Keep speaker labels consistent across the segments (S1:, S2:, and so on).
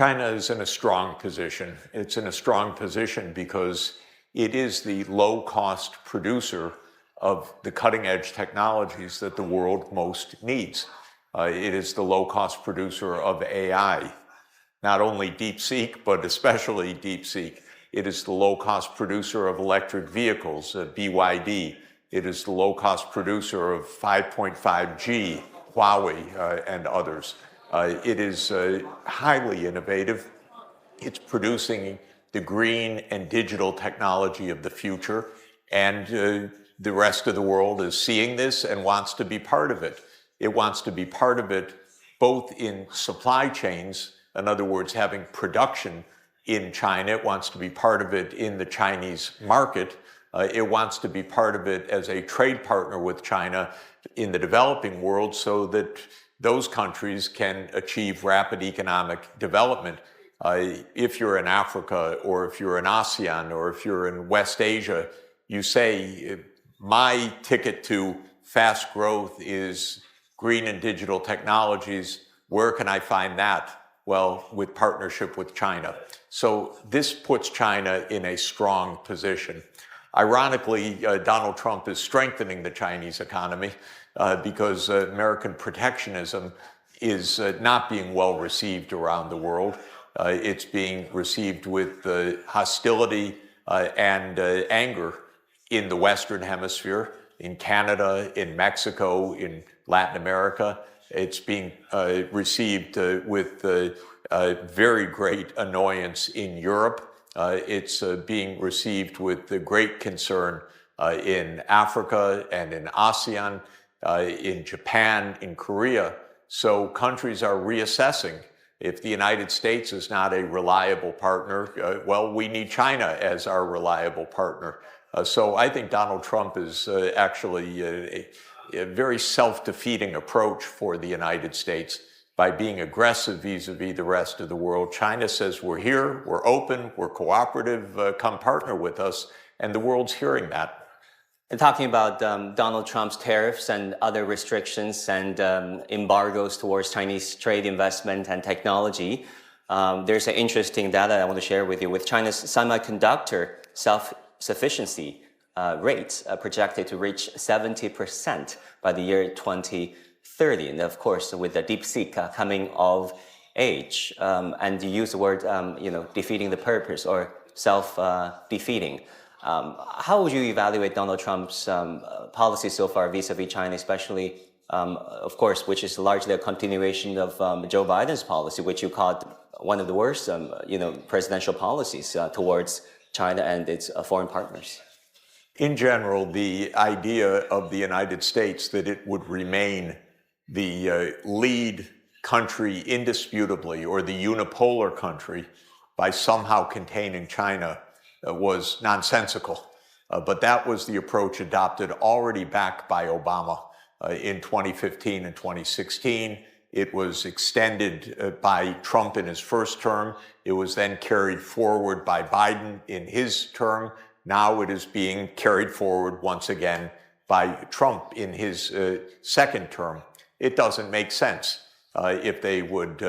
S1: China is in a strong position. It's in a strong position because it is the low-cost producer of the cutting-edge technologies that the world most needs. It is the low-cost producer of AI, not only DeepSeek, but especially DeepSeek. It is the low-cost producer of electric vehicles, BYD. It is the low-cost producer of 5.5G, Huawei, and others. It is highly innovative. It's producing the green and digital technology of the future, and the rest of the world is seeing this and wants to be part of it. It wants to be part of it both in supply chains, in other words, having production in China. It wants to be part of it in the Chinese market. It wants to be part of it as a trade partner with China in the developing world so that those countries can achieve rapid economic development. If you're in Africa, or if you're in ASEAN, or if you're in West Asia, you say, my ticket to fast growth is green and digital technologies. Where can I find that? Well, with partnership with China. So this puts China in a strong position. Ironically, Donald Trump is strengthening the Chinese economy because American protectionism is not being well received around the world. It's being received with hostility and anger in the Western Hemisphere, in Canada, in Mexico, in Latin America. It's being received with very great annoyance in Europe. It's being received with great concern in Africa and in ASEAN, in Japan, in Korea. So countries are reassessing. If the United States is not a reliable partner, well, we need China as our reliable partner. So I think Donald Trump is actually a very self-defeating approach for the United States by being aggressive vis-a-vis the rest of the world. China says, we're here, we're open, we're cooperative, come partner with us, and the world's hearing that.
S2: And talking about Donald Trump's tariffs and other restrictions and embargoes towards Chinese trade, investment, and technology, there's an interesting data I want to share with you. With China's semiconductor self-sufficiency rates projected to reach 70% by the year 2030. And of course, with the DeepSeek coming of age, and you use the word, defeating the purpose or self-defeating. How would you evaluate Donald Trump's policy so far vis-a-vis China, especially, of course, which is largely a continuation of Joe Biden's policy, which you called one of the worst, presidential policies towards China and its foreign partners?
S1: In general, the idea of the United States that it would remain the lead country indisputably, or the unipolar country, by somehow containing China was nonsensical. But that was the approach adopted already back by Obama in 2015 and 2016. It was extended by Trump in his first term. It was then carried forward by Biden in his term. Now it is being carried forward once again by Trump in his second term. It doesn't make sense. If they would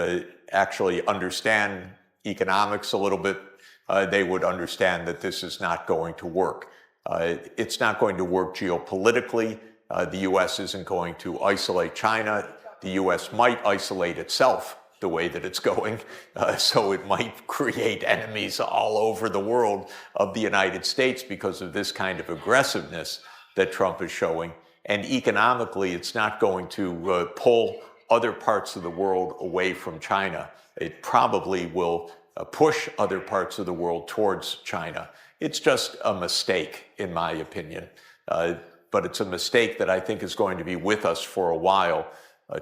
S1: actually understand economics a little bit, they would understand that this is not going to work. It's not going to work geopolitically. The U.S. isn't going to isolate China. The U.S. might isolate itself the way that it's going, so it might create enemies all over the world of the United States because of this kind of aggressiveness that Trump is showing. And economically, it's not going to pull other parts of the world away from China. It probably will push other parts of the world towards China. It's just a mistake, in my opinion. But it's a mistake that I think is going to be with us for a while.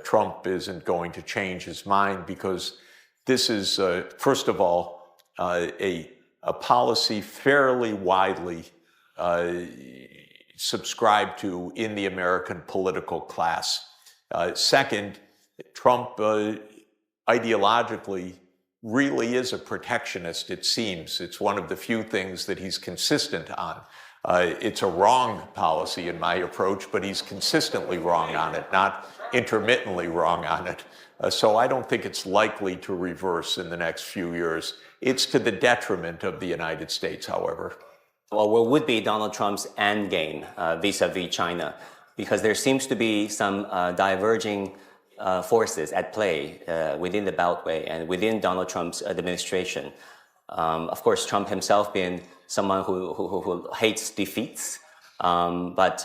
S1: Trump isn't going to change his mind because this is, first of all, a policy fairly widely subscribed to in the American political class. Second, Trump ideologically really is a protectionist, it seems. It's one of the few things that he's consistent on. It's a wrong policy in my approach, but he's consistently wrong on it, not intermittently wrong on it. So I don't think it's likely to reverse in the next few years. It's to the detriment of the United States, however.
S2: Well, what would be Donald Trump's end game vis-a-vis China? Because there seems to be some diverging forces at play within the Beltway and within Donald Trump's administration. Of course, Trump himself being someone who hates defeats, but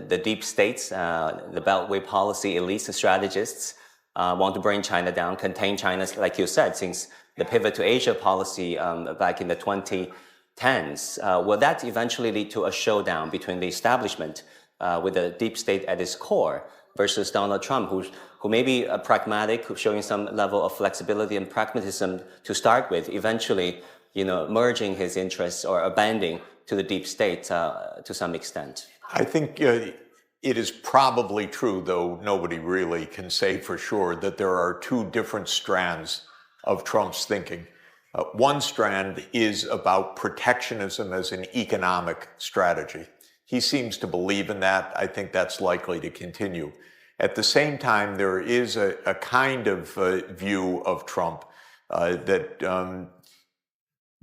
S2: the deep states, the Beltway policy elites, the strategists, want to bring China down, contain China, like you said, since the pivot to Asia policy back in the 2010s. Will that eventually lead to a showdown between the establishment with the deep state at its core versus Donald Trump, who may be a pragmatic, who's showing some level of flexibility and pragmatism to start with, eventually, merging his interests or abandoning to the deep state to some extent?
S1: I think it is probably true, though nobody really can say for sure, that there are two different strands of Trump's thinking. One strand is about protectionism as an economic strategy. He seems to believe in that. I think that's likely to continue. At the same time, there is a kind of view of Trump that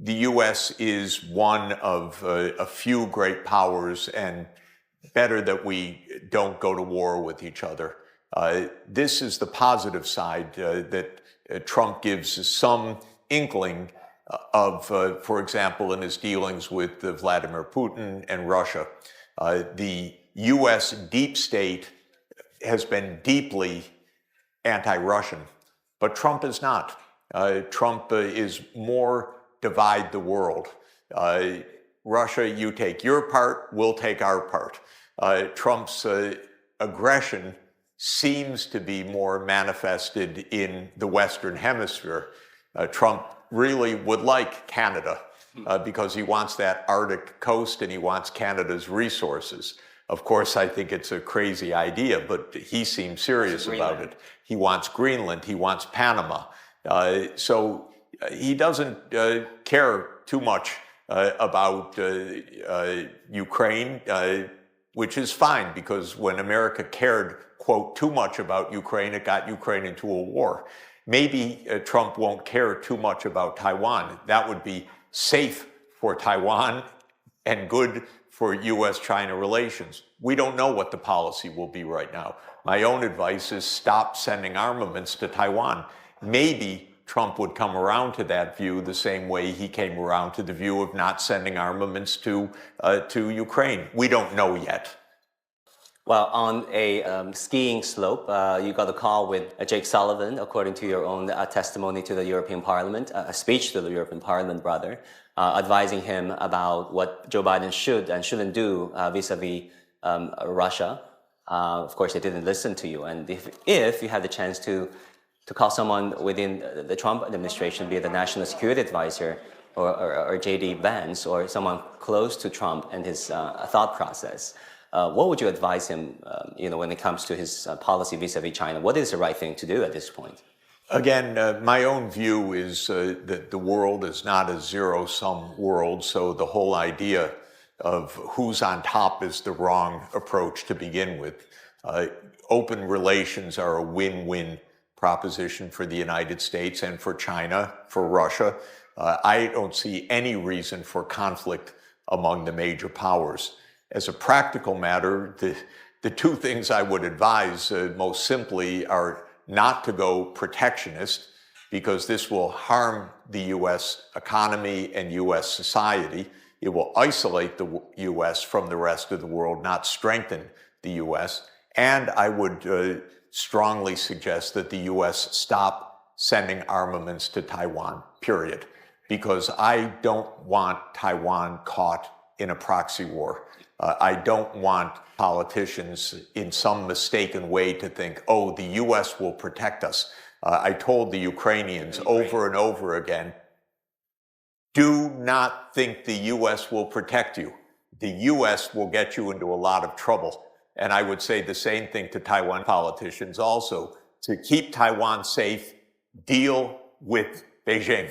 S1: the U.S. is one of a few great powers, and better that we don't go to war with each other. This is the positive side that Trump gives some inkling of, for example, in his dealings with Vladimir Putin and Russia. The U.S. deep state has been deeply anti-Russian, but Trump is not. Trump is more divide the world. Russia, you take your part, we'll take our part. Trump's aggression seems to be more manifested in the Western Hemisphere. Trump really would like Canada because he wants that Arctic coast and he wants Canada's resources. Of course, I think it's a crazy idea, but he seems serious about it. He wants Greenland, he wants Panama. So he doesn't care too much about Ukraine, which is fine, because when America cared, quote, too much about Ukraine, it got Ukraine into a war. Maybe Trump won't care too much about Taiwan. That would be safe for Taiwan and good for U.S.-China relations. We don't know what the policy will be right now. My own advice is stop sending armaments to Taiwan. Maybe Trump would come around to that view the same way he came around to the view of not sending armaments to Ukraine. We don't know yet.
S2: Well, on a skiing slope, you got a call with Jake Sullivan, according to your own testimony to the European Parliament, a speech to the European Parliament, rather, advising him about what Joe Biden should and shouldn't do vis-a-vis Russia. Of course, they didn't listen to you. And if you had the chance to call someone within the Trump administration, be it the National Security Advisor or J.D. Vance, or someone close to Trump and his thought process, what would you advise him, when it comes to his policy vis-a-vis China? What is the right thing to do at this point?
S1: Again, my own view is that the world is not a zero-sum world, so the whole idea of who's on top is the wrong approach to begin with. Open relations are a win-win proposition for the United States and for China, for Russia. I don't see any reason for conflict among the major powers. As a practical matter, the two things I would advise most simply are not to go protectionist, because this will harm the U.S. economy and U.S. society. It will isolate the U.S. from the rest of the world, not strengthen the U.S. And I would strongly suggest that the U.S. stop sending armaments to Taiwan, period, because I don't want Taiwan caught in a proxy war. I don't want politicians in some mistaken way to think, oh, the U.S. will protect us. I told the Ukrainians over and over again, do not think the U.S. will protect you. The U.S. will get you into a lot of trouble. And I would say the same thing to Taiwan politicians also. To keep Taiwan safe, deal with Beijing.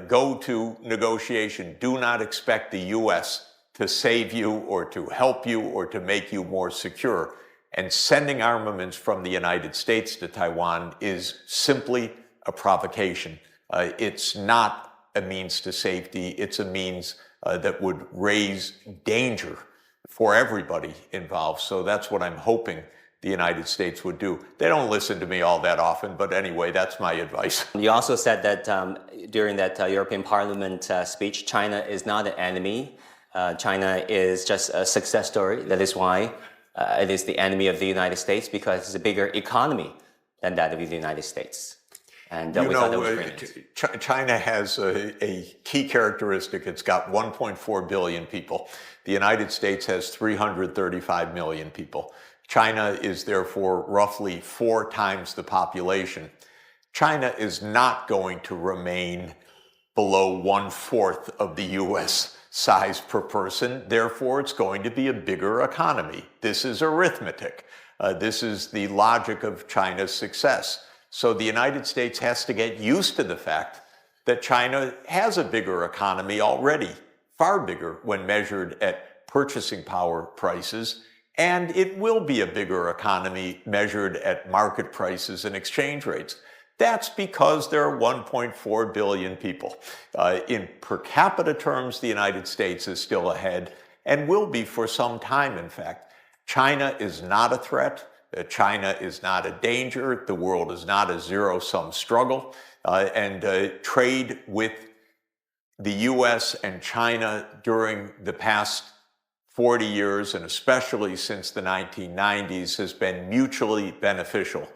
S1: Go to negotiation. Do not expect the U.S. to save you or to help you or to make you more secure. And sending armaments from the United States to Taiwan is simply a provocation. It's not a means to safety. It's a means that would raise danger for everybody involved. So that's what I'm hoping the United States would do. They don't listen to me all that often, but anyway, that's my advice.
S2: You also said that during that European Parliament speech, China is not an enemy. China is just a success story. That is why it is the enemy of the United States, because it's a bigger economy than that of the United States. And we thought that was brilliant.
S1: China has a key characteristic. It's got 1.4 billion people. The United States has 335 million people. China is therefore roughly 4 times the population. China is not going to remain below 1/4 of the U.S. size per person. Therefore, it's going to be a bigger economy. This is arithmetic. This is the logic of China's success. So the United States has to get used to the fact that China has a bigger economy already, far bigger when measured at purchasing power prices, and it will be a bigger economy measured at market prices and exchange rates. That's because there are 1.4 billion people. In per capita terms, the United States is still ahead and will be for some time, in fact. China is not a threat. China is not a danger. The world is not a zero-sum struggle. And trade with the U.S. and China during the past 40 years, and especially since the 1990s, has been mutually beneficial.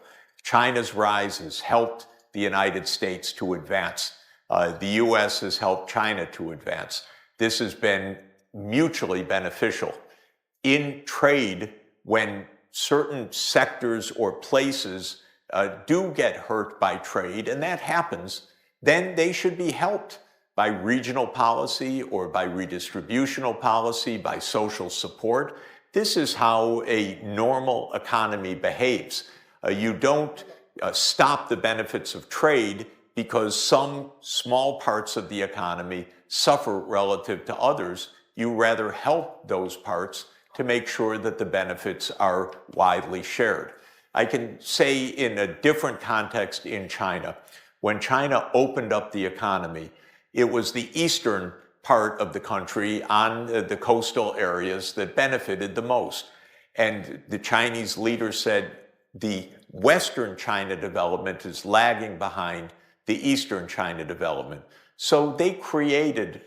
S1: China's rise has helped the United States to advance. The U.S. has helped China to advance. This has been mutually beneficial. In trade, when certain sectors or places do get hurt by trade, and that happens, then they should be helped by regional policy or by redistributional policy, by social support. This is how a normal economy behaves. You don't stop the benefits of trade because some small parts of the economy suffer relative to others. You rather help those parts to make sure that the benefits are widely shared. I can say in a different context in China, when China opened up the economy, it was the eastern part of the country on the coastal areas that benefited the most. And the Chinese leader said the Western China development is lagging behind the Eastern China development. So they created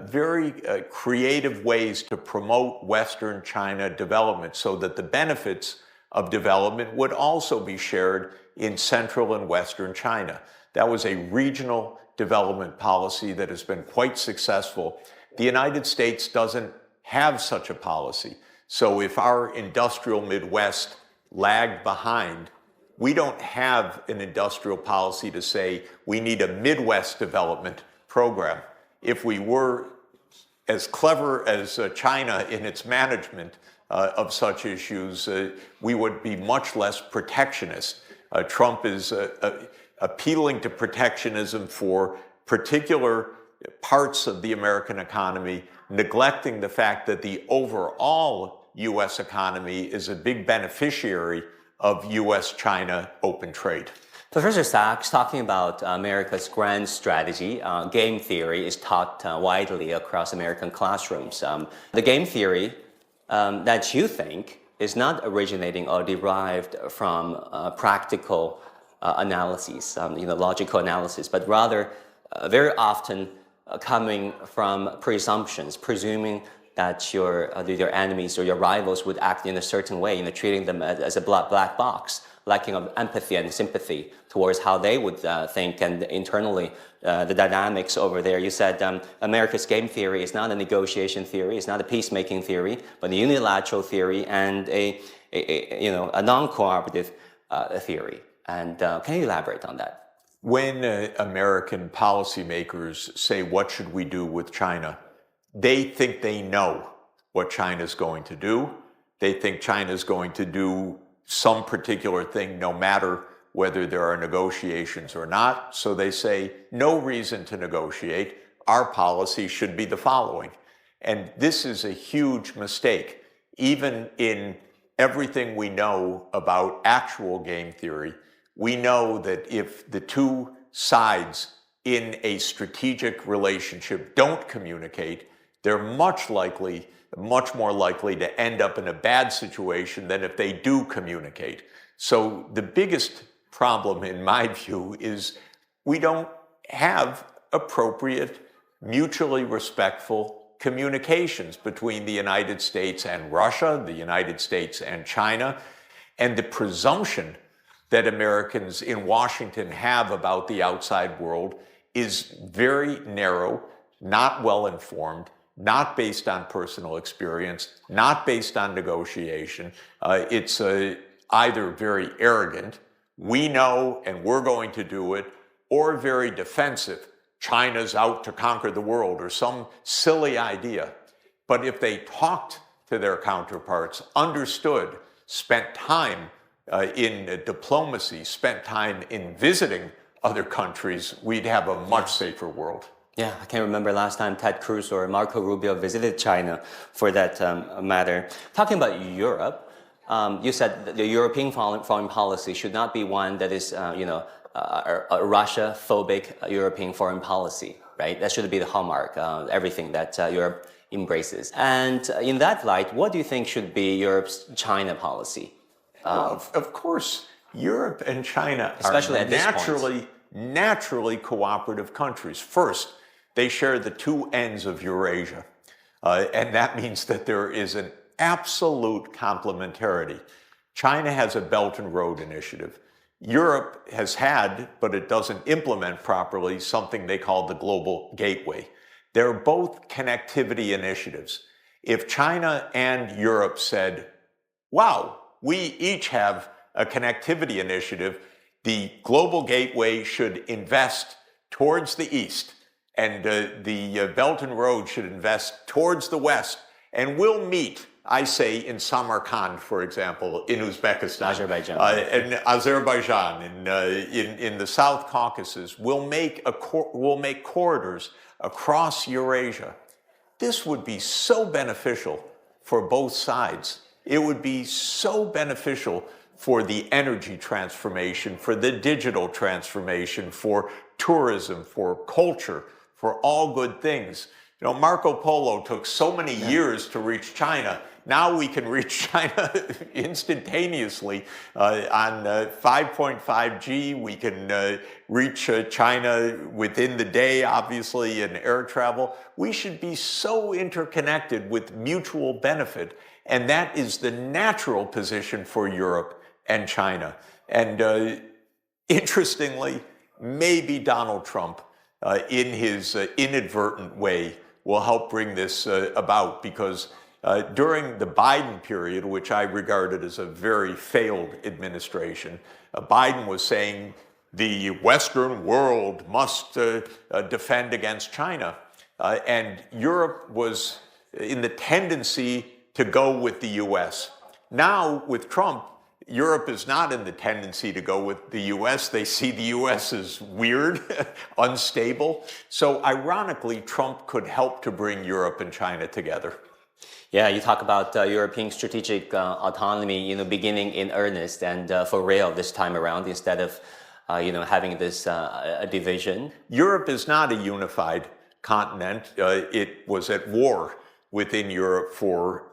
S1: very creative ways to promote Western China development so that the benefits of development would also be shared in Central and Western China. That was a regional development policy that has been quite successful. The United States doesn't have such a policy. So if our industrial Midwest lagged behind, we don't have an industrial policy to say we need a Midwest development program. If we were as clever as China in its management of such issues, we would be much less protectionist. Trump is appealing to protectionism for particular parts of the American economy, neglecting the fact that the overall U.S. economy is a big beneficiary of U.S.-China open trade.
S2: Professor Sachs, talking about America's grand strategy, game theory is taught widely across American classrooms. The game theory that you think is not originating or derived from practical analyses, logical analysis, but rather very often coming from presumptions, presuming that your enemies or your rivals would act in a certain way, treating them as a black box, lacking of empathy and sympathy towards how they would think, and internally the dynamics over there. You said America's game theory is not a negotiation theory, it's not a peacemaking theory, but a unilateral theory and a non-cooperative theory. And can you elaborate on that?
S1: When American policymakers say, what should we do with China? They think they know what China's going to do. They think China's going to do some particular thing no matter whether there are negotiations or not. So they say, no reason to negotiate. Our policy should be the following. And this is a huge mistake. Even in everything we know about actual game theory, we know that if the two sides in a strategic relationship don't communicate, they're much more likely to end up in a bad situation than if they do communicate. So the biggest problem, in my view, is we don't have appropriate, mutually respectful communications between the United States and Russia, the United States and China, and the presumption that Americans in Washington have about the outside world is very narrow, not well informed, not based on personal experience, not based on negotiation. It's either very arrogant, we know and we're going to do it, or very defensive, China's out to conquer the world, or some silly idea. But if they talked to their counterparts, understood, spent time in diplomacy, spent time in visiting other countries, we'd have a much safer world.
S2: Yeah, I can't remember last time Ted Cruz or Marco Rubio visited China for that matter. Talking about Europe, you said that the European foreign policy should not be one that is, a Russia-phobic European foreign policy, right? That should be the hallmark, everything that Europe embraces. And in that light, what do you think should be Europe's China policy?
S1: Of course, Europe and China
S2: especially
S1: are naturally cooperative countries. First, they share the two ends of Eurasia, and that means that there is an absolute complementarity. China has a Belt and Road Initiative. Europe has had, but it doesn't implement properly, something they call the Global Gateway. They're both connectivity initiatives. If China and Europe said, wow, we each have a connectivity initiative, the Global Gateway should invest towards the east, and the Belt and Road should invest towards the west, and we'll meet, I say, in Samarkand, for example, in Uzbekistan,
S2: Azerbaijan,
S1: in the South Caucasus. We'll make corridors across Eurasia. This would be so beneficial for both sides. It would be so beneficial for the energy transformation, for the digital transformation, for tourism, for culture, for all good things. You know, Marco Polo took so many years to reach China. Now we can reach China instantaneously on 5.5G. We can reach China within the day, obviously, in air travel. We should be so interconnected with mutual benefit, and that is the natural position for Europe and China. And interestingly, maybe Donald Trump, in his inadvertent way, will help bring this about, because during the Biden period, which I regarded as a very failed administration, Biden was saying the Western world must defend against China. And Europe was in the tendency to go with the US. Now, with Trump, Europe is not in the tendency to go with the US. They see the US as weird, unstable. So ironically, Trump could help to bring Europe and China together.
S2: Yeah, you talk about European strategic autonomy, beginning in earnest and for real this time around, instead of, having this division.
S1: Europe is not a unified continent. It was at war within Europe for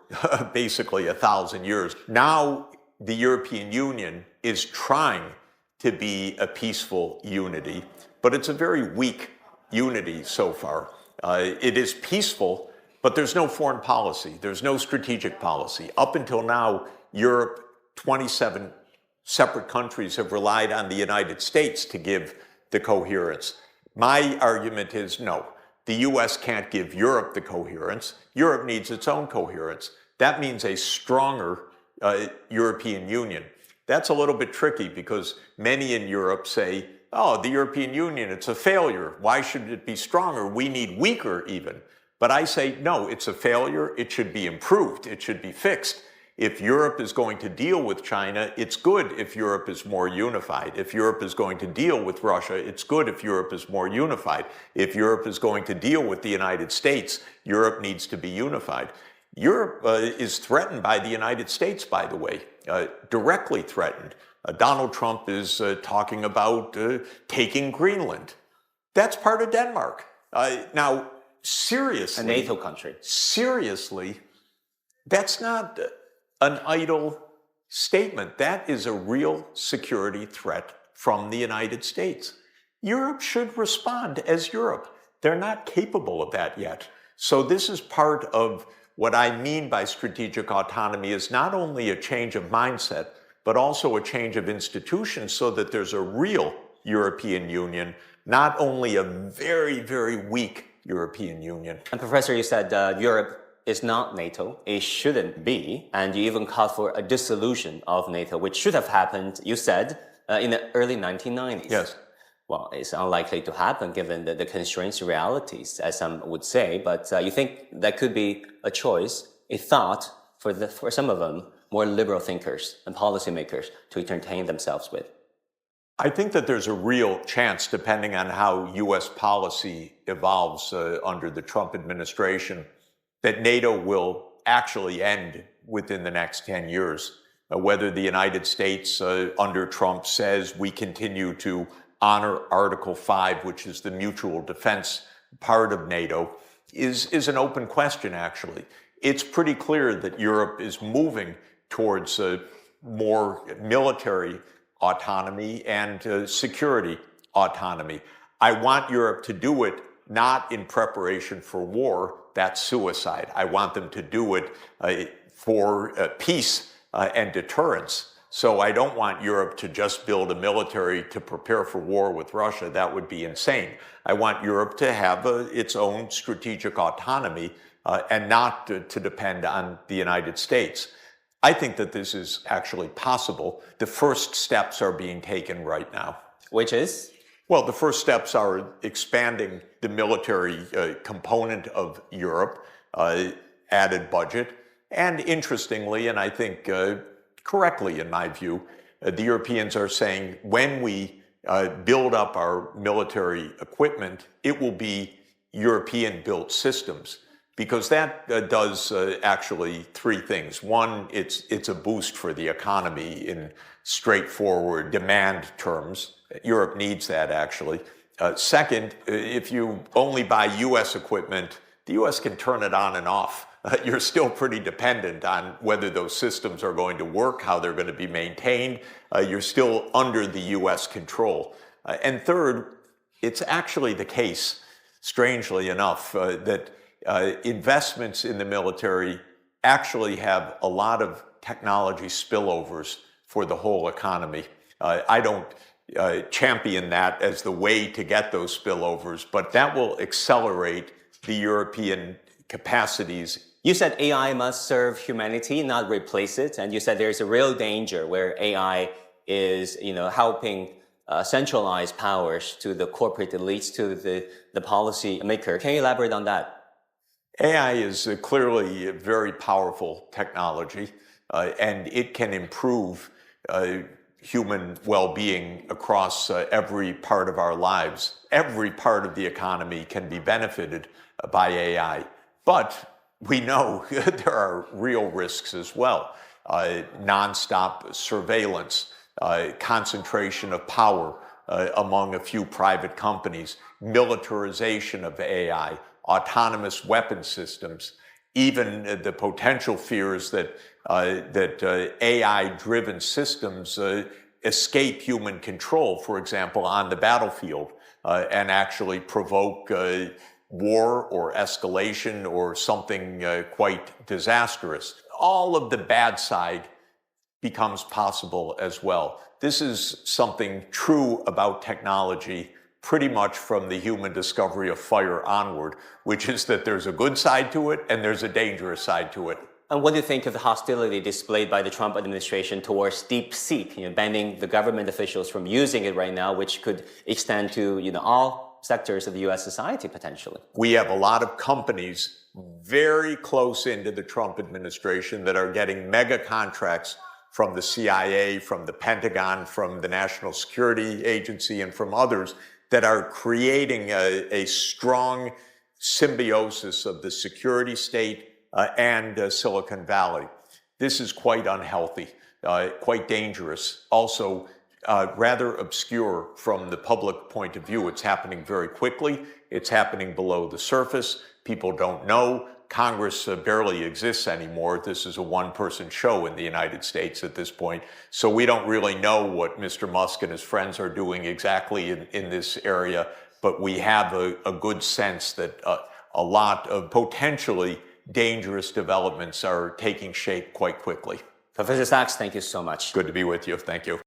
S1: basically 1,000 years. Now, the European Union is trying to be a peaceful unity, but it's a very weak unity so far. It is peaceful, but there's no foreign policy. There's no strategic policy. Up until now, Europe, 27 separate countries have relied on the United States to give the coherence. My argument is no. The US can't give Europe the coherence. Europe needs its own coherence. That means a stronger European Union. That's a little bit tricky because many in Europe say, oh, the European Union, it's a failure. Why should it be stronger? We need weaker even. But I say, no, it's a failure. It should be improved. It should be fixed. If Europe is going to deal with China, it's good if Europe is more unified. If Europe is going to deal with Russia, it's good if Europe is more unified. If Europe is going to deal with the United States, Europe needs to be unified. Europe is threatened by the United States, by the way, directly threatened. Donald Trump is talking about taking Greenland. That's part of Denmark. Now, seriously.
S2: A NATO country.
S1: Seriously, that's not an idle statement. That is a real security threat from the United States. Europe should respond as Europe. They're not capable of that yet. So this is part of what I mean by strategic autonomy is not only a change of mindset, but also a change of institutions so that there's a real European Union, not only a very, very weak European Union.
S2: And Professor, you said Europe is not NATO. It shouldn't be. And you even called for a dissolution of NATO, which should have happened, you said, in the early 1990s.
S1: Yes.
S2: Well, it's unlikely to happen given the constraints and realities, as some would say. But you think that could be a choice, a thought for some of them, more liberal thinkers and policymakers to entertain themselves with?
S1: I think that there's a real chance, depending on how U.S. policy evolves under the Trump administration, that NATO will actually end within the next 10 years. Whether the United States under Trump says we continue to honor Article 5, which is the mutual defense part of NATO, is an open question, actually. It's pretty clear that Europe is moving towards more military autonomy and security autonomy. I want Europe to do it not in preparation for war. That's suicide. I want them to do it for peace and deterrence. So I don't want Europe to just build a military to prepare for war with Russia. That would be insane. I want Europe to have its own strategic autonomy and not to depend on the United States. I think that this is actually possible. The first steps are being taken right now.
S2: Which is?
S1: Well, the first steps are expanding the military component of Europe, added budget, and interestingly, and I think correctly in my view, the Europeans are saying when we build up our military equipment, it will be European-built systems. Because that does actually three things. One, it's a boost for the economy in straightforward demand terms. Europe needs that, actually. Second, if you only buy U.S. equipment, the U.S. can turn it on and off. You're still pretty dependent on whether those systems are going to work, how they're going to be maintained. You're still under the U.S. control. And third, it's actually the case, strangely enough, that investments in the military actually have a lot of technology spillovers for the whole economy. I don't champion that as the way to get those spillovers, but that will accelerate the European capacities.
S2: You said AI must serve humanity, not replace it. And you said there's a real danger where AI is, helping centralize powers to the corporate elites, to the policy maker. Can you elaborate on that?
S1: AI is clearly a very powerful technology, and it can improve human well-being across every part of our lives. Every part of the economy can be benefited by AI. But we know there are real risks as well. Nonstop surveillance, concentration of power among a few private companies, militarization of AI, autonomous weapon systems, even the potential fears that AI-driven systems escape human control, for example, on the battlefield, and actually provoke war or escalation or something quite disastrous. All of the bad side becomes possible as well. This is something true about technology pretty much from the human discovery of fire onward, which is that there's a good side to it and there's a dangerous side to it.
S2: And what do you think of the hostility displayed by the Trump administration towards DeepSeek, banning the government officials from using it right now, which could extend to all sectors of the U.S. society potentially?
S1: We have a lot of companies very close into the Trump administration that are getting mega contracts from the CIA, from the Pentagon, from the National Security Agency, and from others that are creating a strong symbiosis of the security state and Silicon Valley. This is quite unhealthy, quite dangerous, also rather obscure from the public point of view. It's happening very quickly. It's happening below the surface. People don't know. Congress barely exists anymore. This is a one-person show in the United States at this point. So we don't really know what Mr. Musk and his friends are doing exactly in this area, but we have a good sense that a lot of potentially dangerous developments are taking shape quite quickly.
S2: Professor Sachs, thank you so much.
S1: Good to be with you. Thank you.